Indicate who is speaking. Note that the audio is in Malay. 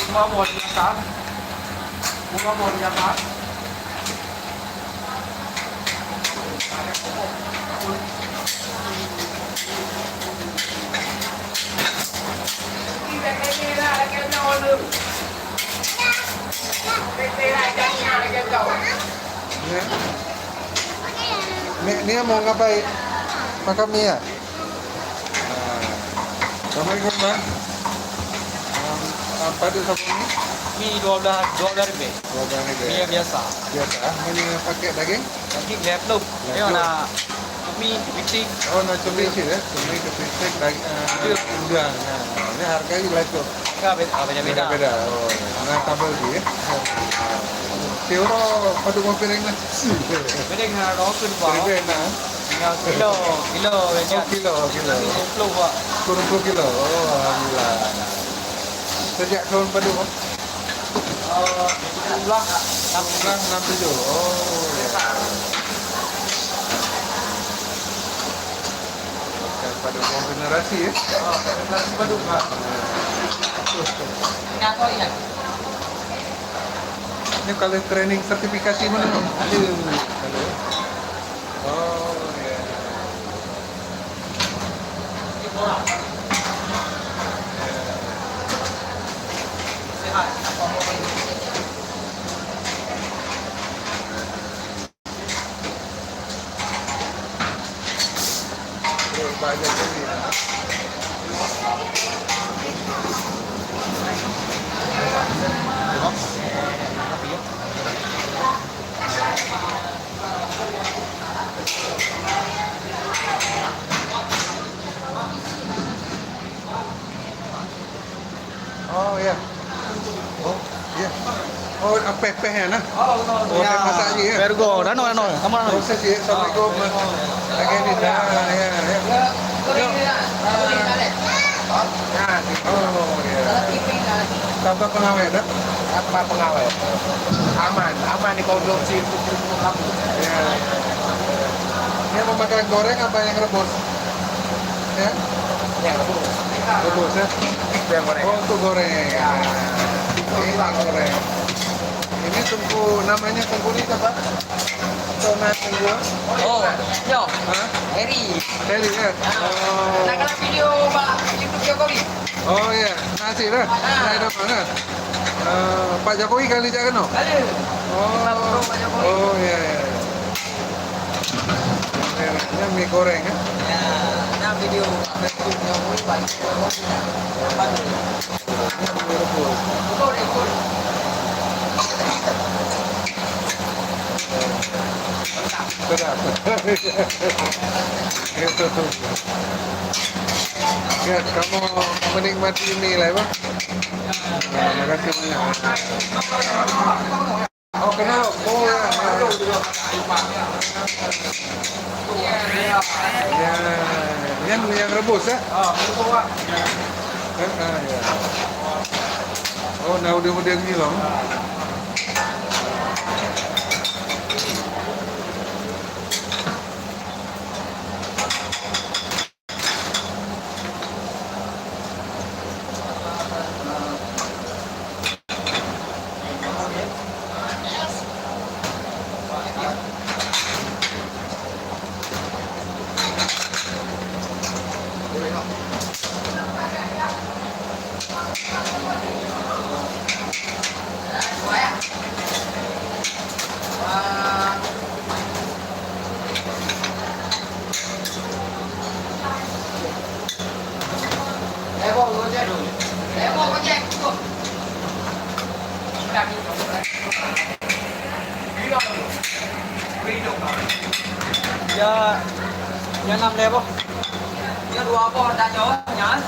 Speaker 1: bunga mau diatas, bunga mau diatas. Ini lah lagi jauh dulu. Ini jangan lagi jauh.
Speaker 2: Nia mau ngapain? Makan mie ya? Assalamualaikum bang. Apa itu sabun ini?
Speaker 1: Mie 12 ribu.
Speaker 2: 12 ribu.
Speaker 1: Mie biasa.
Speaker 2: Biasa. Ini pakai daging?
Speaker 1: Daging lepluk. Ini nak mie mixing.
Speaker 2: Oh, nak cumi sih ya? Cumi kepisik daging. Udang. Nah, ini harganya gila itu.
Speaker 1: Enggak beda.
Speaker 2: Beda. Oh, nah tabel dia. Tiuro padu mau piring lah.
Speaker 1: Beda dengan rokun bawah.
Speaker 2: Beda.
Speaker 1: Kilo banyak.
Speaker 2: Oh, kilo.
Speaker 1: 20 Pak.
Speaker 2: 20 kilo. Oh, alhamdulillah. Sejak tahun padu?
Speaker 1: Ulang
Speaker 2: 67. Oh, ya. Pada mau generasi ya?
Speaker 1: generasi padu Pak. Nyako ya.
Speaker 2: Ini kalau training sertifikasi mana? Ada. Oh, ya.
Speaker 1: Sehat.
Speaker 2: Banyak ini. Oh ya. Oh ya. Oh pepeh ya nah. Oh ya. Masak je ya.
Speaker 1: Vergo, dano. Kamu dano.
Speaker 2: Proses ya. Assalamualaikum. Lagi ni dah ya. Oh ya. Tanpa pengawet dah.
Speaker 1: Apa pengawet? Aman dikonsumsi untuk kamu.
Speaker 2: Ya. Ini mau makan goreng apa yang rebus? Ya.
Speaker 1: Ya, rebus.
Speaker 2: Rebus ya.
Speaker 1: Yang goreng.
Speaker 2: Oh untuk goreng.
Speaker 1: Ya.
Speaker 2: Ini goreng. Ini tungku namanya tungku ini apa? Tona tungku.
Speaker 1: Oh, yo.
Speaker 2: Hah?
Speaker 1: Eri.
Speaker 2: Dari ya. Oh.
Speaker 1: Nak kalau video Pak YouTube Jokowi.
Speaker 2: Oh ya, nasi dah. Nasi dah mana? Pak Jokowi kali jangan no.
Speaker 1: Ada.
Speaker 2: Oh.
Speaker 1: Pak Jokowi.
Speaker 2: Oh ya. Merahnya mie goreng ya.
Speaker 1: Ya, nah video YouTube Jokowi Pak Jokowi. Apa tu?
Speaker 2: Ini mie rebus.
Speaker 1: Ikut.
Speaker 2: Sedap. Itu tuh. Ya, kamu menikmati mie lah, Bang. Terima kasih banyak. Oh, kenal. Oh, ya. Ya, yang rebus ya?
Speaker 1: Oh, itu Pak.
Speaker 2: Ya. Oh, nah udah gini loh.
Speaker 1: Ya 5 level. Ya 2 apa dah jauh, ya.